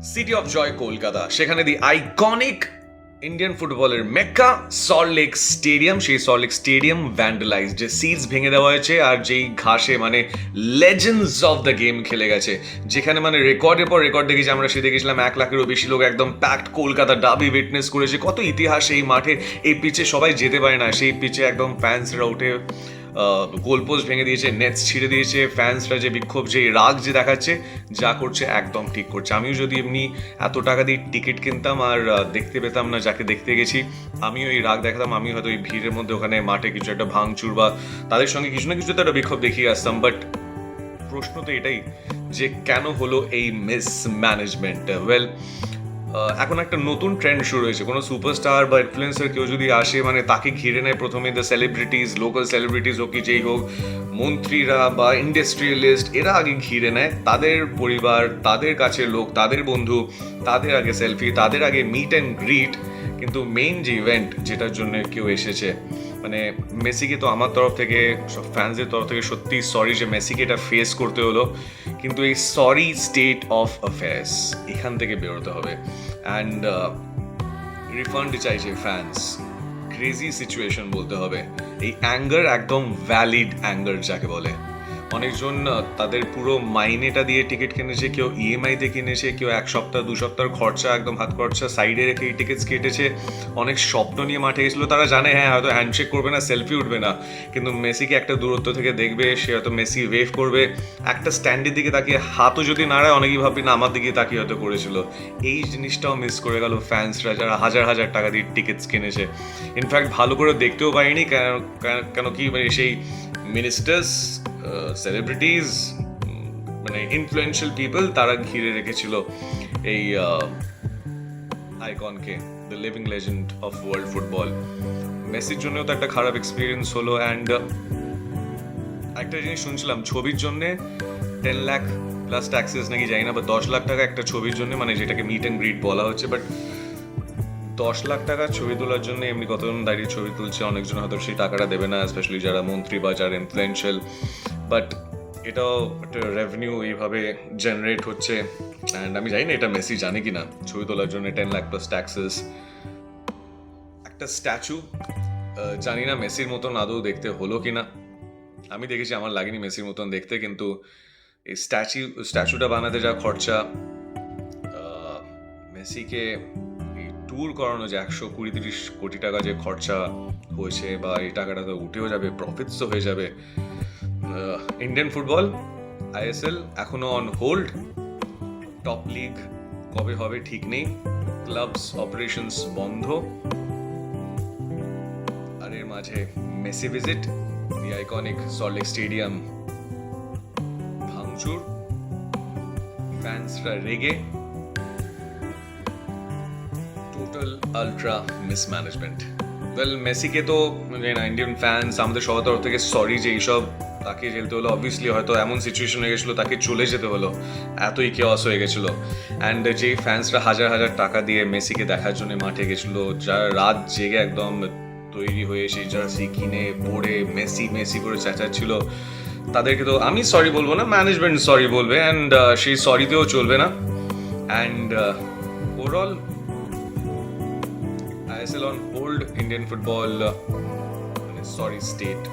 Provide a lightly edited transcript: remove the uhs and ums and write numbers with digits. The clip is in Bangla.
সিটি অফ জয় কলকাতা, সেখানে দি আইকনিক ইন্ডিয়ান ফুটবলের মেক্কা সল্টলেক স্টেডিয়াম। সেই সল্টলেক স্টেডিয়াম ভ্যান্ডালাইজ, যে সিটস ভেঙে দেওয়া হয়েছে আর যেই ঘাসে মানে লেজেন্ডস অফ দ্য গেম খেলে গেছে, যেখানে মানে রেকর্ডের পর রেকর্ড দেখেছি আমরা। সে দেখেছিলাম 1 লাখেরও বেশি লোক একদম প্যাকড কলকাতা ডাবি উইটনেস করেছে। কত ইতিহাস এই মাঠে, এই পিচে সবাই যেতে পারে না, সেই পিচে একদম ফ্যান্সরা উঠে গোলপোস্ট ভেঙে দিয়েছে, নেটস ছিঁড়ে দিয়েছে। ফ্যান্সরা যে বিক্ষোভ, যে রাগ যে দেখাচ্ছে, যা করছে একদম ঠিক করছে। আমিও যদি এমনি এত টাকা দিয়ে টিকিট কিনতাম আর দেখতে পেতাম না যাকে দেখতে গেছি, আমিও এই রাগ দেখাতাম। আমি হয়তো এই ভিড়ের মধ্যে ওখানে মাঠে কিছু একটা ভাঙচুর বা তাদের সঙ্গে কিছু না কিছু তো একটা বিক্ষোভ দেখিয়ে আসতাম। বাট প্রশ্ন তো এটাই যে কেন হলো এই মিসম্যানেজমেন্ট? ওয়েল, এখন একটা নতুন ট্রেন্ড শুরু হয়েছে। কোনো সুপারস্টার বা ইনফ্লুয়েন্সার কেউ যদি আসে, মানে তাকে ঘিরে নেয় প্রথমে দ্য সেলিব্রিটিজ, লোকাল সেলিব্রিটিজ হোক কি যেই হোক, মন্ত্রীরা বা ইন্ডাস্ট্রিয়ালিস্ট, এরা আগে ঘিরে নেয় তাদের পরিবার, তাদের কাছের লোক, তাদের বন্ধু, তাদের আগে সেলফি, তাদের আগে মিট অ্যান্ড গ্রিট। কিন্তু মেইন যে ইভেন্ট যেটার জন্য কেউ এসেছে, মানে মেসিকে তো আমার তরফ থেকে, সব ফ্যান্সদের তরফ থেকে সত্যি সরি যে মেসিকে এটা ফেস করতে হলো। কিন্তু এই সরি স্টেট অফ অ্যাফেয়ার্স, এখান থেকে বেরোতে হবে। অ্যান্ড রিফান্ড চাইছে ফ্যান্স। ক্রেজি সিচুয়েশন বলতে হবে। এই অ্যাঙ্গার একদম ভ্যালিড অ্যাঙ্গার যাকে বলে। অনেকজন তাদের পুরো মাইনেটা দিয়ে টিকিট কিনেছে, কেউ ইএমআইতে কিনেছে, কেউ 1 সপ্তাহ 2 সপ্তাহের খরচা, একদম হাত খরচা সাইডে রেখে এই টিকিটস কেটেছে। অনেক স্বপ্ন নিয়ে মাঠে গেছিলো। তারা জানে হ্যাঁ হয়তো হ্যান্ডশেক করবে না, সেলফি উঠবে না, কিন্তু মেসিকে একটা দূরত্ব থেকে দেখবে, সে হয়তো মেসি ওয়েভ করবে, একটা স্ট্যান্ডের দিকে তাকিয়ে হাতও যদি নাড়ায়, অনেকেই ভাবি না আমার দিকে তাকিয়ে হয়তো করেছিল। এই জিনিসটাও মিস করে গেল ফ্যান্সরা, যারা হাজার হাজার টাকা দিয়ে টিকিটস কিনেছে। ইনফ্যাক্ট ভালো করে দেখতেও পারিনি, কেন কি মানে সেই মিনিস্টার্স, সেলিব্রিটিজ, মানে ইনফ্লুয়েন্সিয়াল পিপল, তারা ঘিরে রেখেছিল এই আইকনকে, the living legend of world football. মেসির জন্যও তো একটা খারাপ এক্সপিরিয়েন্স হলো। অ্যান্ড একটা জিনিস শুনছিলাম, ছবির জন্য 10 লাখ প্লাস ট্যাক্সেস নাকি, যাই না, বা 10 লাখ টাকা একটা ছবির জন্য, মানে যেটাকে মিট অ্যান্ড গ্রিট বলা হচ্ছে। বাট 10 লাখ টাকা ছবি তোলার জন্য এমনি কতজন দাঁড়িয়ে ছবি তুলছে, অনেকজন হয়তো সেই টাকাটা দেবে না, স্পেশালি যারা মন্ত্রী বা যারা ইনফ্লুয়েন্সিয়াল। বাট এটাও একটা রেভিনিউ এইভাবে জেনারেট হচ্ছে। অ্যান্ড আমি জানি না এটা মেসি জানে কি না, ছবি তোলার জন্য 10 লাখ প্লাস ট্যাক্সেস। একটা স্ট্যাচু, জানি না মেসির মতন আদৌ দেখতে হলো কি না। আমি দেখেছি, আমার লাগেনি মেসির মতন দেখতে, কিন্তু এই স্ট্যাচুটা বানাতে যা খরচা, মেসিকে ট্যুর করানো যে 120-30 কোটি টাকা যে খরচা হয়েছে, বা এই টাকাটা তো উঠেও যাবে, প্রফিটস তো হয়ে যাবে। ইন্ডিয়ান ফুটবল আইএসএল এখনো অন হোল্ড। টপ লিগ কবে হবে ঠিক নেই। ক্লাবস অপারেশনস বন্ধ। আর এর মাঝে Messi visit the iconic Salt Lake stadium ভাঙচুর, ফ্যান্সরা রেগে, টোটাল আলট্রা মিসম্যানেজমেন্ট। ওয়েল, মেসিকে তো ইন্ডিয়ান ফ্যান্স, আমাদের সবার তরফ থেকে সরি যে এইসব তাকে যেতে হলো। অবভিয়াসলি হয়তো এমন সিচুয়েশন হয়ে গেছিলো, তাকে চলে যেতে হলো, এতই কেওয়াস হয়ে গেছিলো। অ্যান্ড যেই ফ্যান্সরা হাজার হাজার টাকা দিয়ে মেসিকে দেখার জন্য মাঠে গেছিলো, যারা রাত জেগে একদম তৈরি হয়ে সেই জার্সি কিনে পরে মেসি মেসি করে চেঁচাচ্ছিল, তাদেরকে তো আমি সরি বলবো না, ম্যানেজমেন্ট সরি বলবে। অ্যান্ড সেই সরিতেও চলবে না। And overall ISL on hold, Indian football sorry state